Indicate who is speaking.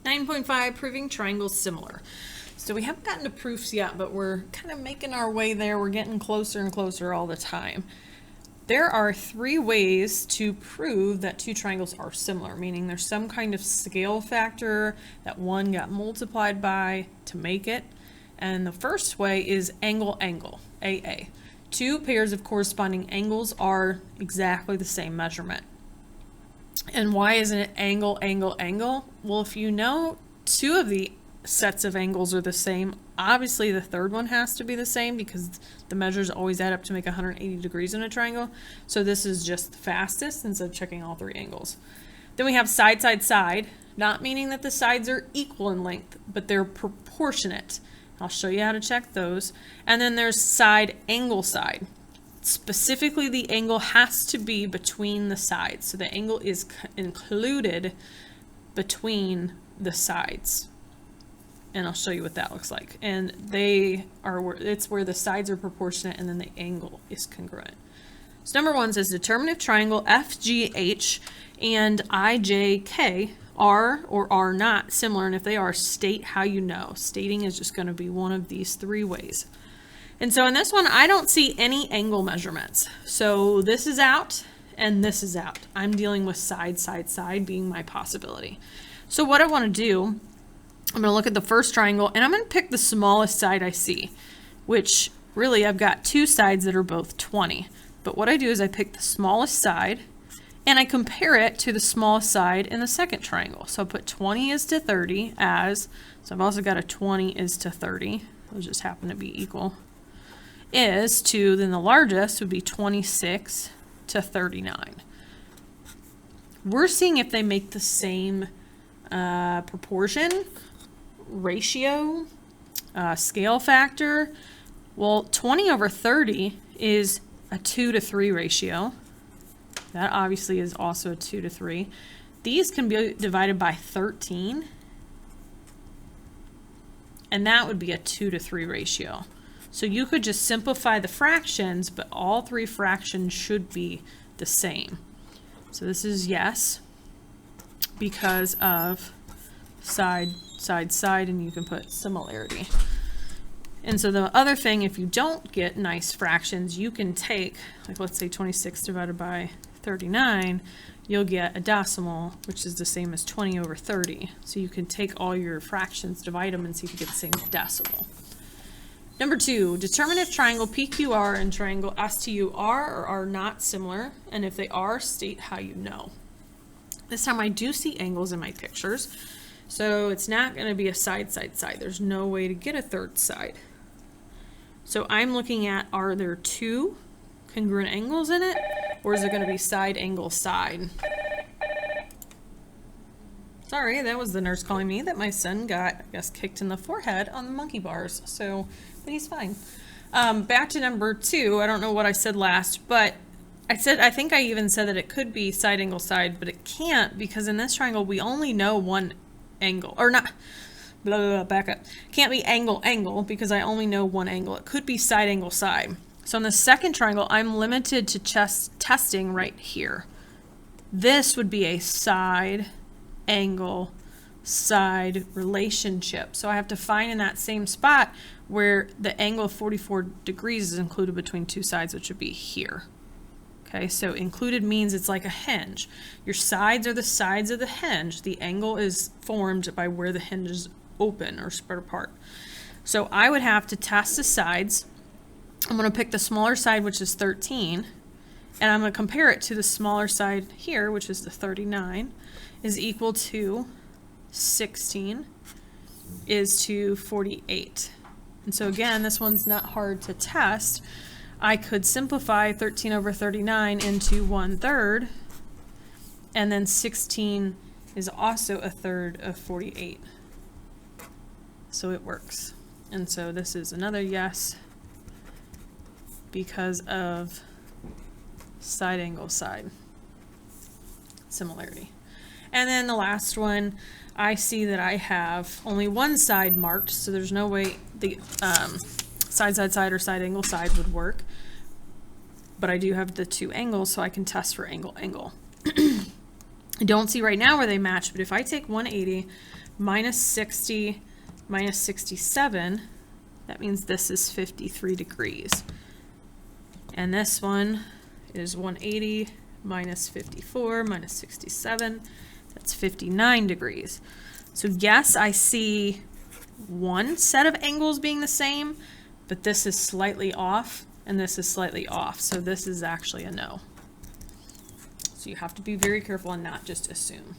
Speaker 1: 9.5, proving triangles similar. So we haven't gotten to proofs yet, but we're kind of making our way there. We're getting closer and closer all the time. There are 3 ways to prove that 2 triangles are similar, meaning there's some kind of scale factor that one got multiplied by to make it. And the first way is angle-angle, AA. 2 pairs of corresponding angles are exactly the same measurement. And why isn't it angle, angle, angle? Well, if you know 2 of the sets of angles are the same, obviously the third one has to be the same because the measures always add up to make 180 degrees in a triangle. So this is just the fastest instead of checking all 3 angles. Then we have side, side, side, not meaning that the sides are equal in length, but they're proportionate. I'll show you how to check those. And then there's side, angle, side. Specifically, the angle has to be between the sides. So the angle is included between the sides. And I'll show you what that looks like. And they are, it's where the sides are proportionate and then the angle is congruent. So number 1 says determine if triangle FGH and IJK are or are not similar, and if they are, state how you know. Stating is just going to be one of these 3 ways. And so in this one, I don't see any angle measurements. So this is out and this is out. I'm dealing with side, side, side being my possibility. So what I want to do, I'm going to look at the first triangle and I'm going to pick the smallest side I see, which really I've got 2 sides that are both 20. But what I do is I pick the smallest side and I compare it to the smallest side in the second triangle. So I'll put 20 is to 30 as, so I've also got a 20 is to 30. Those just happen to be equal. Is to, then the largest would be 26 to 39. We're seeing if they make the same proportion, ratio, scale factor. Well, 20 over 30 is a 2 to 3 ratio. That obviously is also a 2 to 3. These can be divided by 13. And that would be a 2 to 3 ratio. So you could just simplify the fractions, but all 3 fractions should be the same. So this is yes, because of side, side, side, and you can put similarity. And so the other thing, if you don't get nice fractions, you can take, like let's say 26 divided by 39, you'll get a decimal, which is the same as 20 over 30. So you can take all your fractions, divide them, and see if you get the same decimal. Number 2, determine if triangle PQR and triangle STU are or are not similar, and if they are, state how you know. This time I do see angles in my pictures, so it's not going to be a side, side, side. There's no way to get a third side. So I'm looking at, are there 2 congruent angles in it, or is it going to be side, angle, side? Sorry, that was the nurse calling me that my son got, I guess, kicked in the forehead on the monkey bars. So, but he's fine. Back to number 2. I don't know what I said last, but I think I even said that it could be side, angle, side, but it can't because in this triangle we only know one angle, or not. Blah, blah, blah, back up. Can't be angle, angle because I only know one angle. It could be side, angle, side. So in the second triangle, I'm limited to testing right here. This would be a side, angle, side relationship. So I have to find in that same spot where the angle of 44 degrees is included between 2 sides, which would be here. Okay, so included means it's like a hinge. Your sides are the sides of the hinge. The angle is formed by where the hinge is open or spread apart. So I would have to test the sides. I'm going to pick the smaller side, which is 13, and I'm going to compare it to the smaller side here, which is the 39, is equal to 16 is to 48. And so again, this one's not hard to test. I could simplify 13 over 39 into 1/3, and then 16 is also a third of 48. So it works. And so this is another yes because of side, angle, side similarity. And then the last one, I see that I have only one side marked, so there's no way the side, side, side, or side, angle, side would work. But I do have the 2 angles, so I can test for angle, angle. I don't see right now where they match, but if I take 180 minus 60, minus 67, that means this is 53 degrees. And this one is 180 minus 54 minus 67, that's 59 degrees. So yes, I see one set of angles being the same, but this is slightly off and this is slightly off. So this is actually a no. So you have to be very careful and not just assume.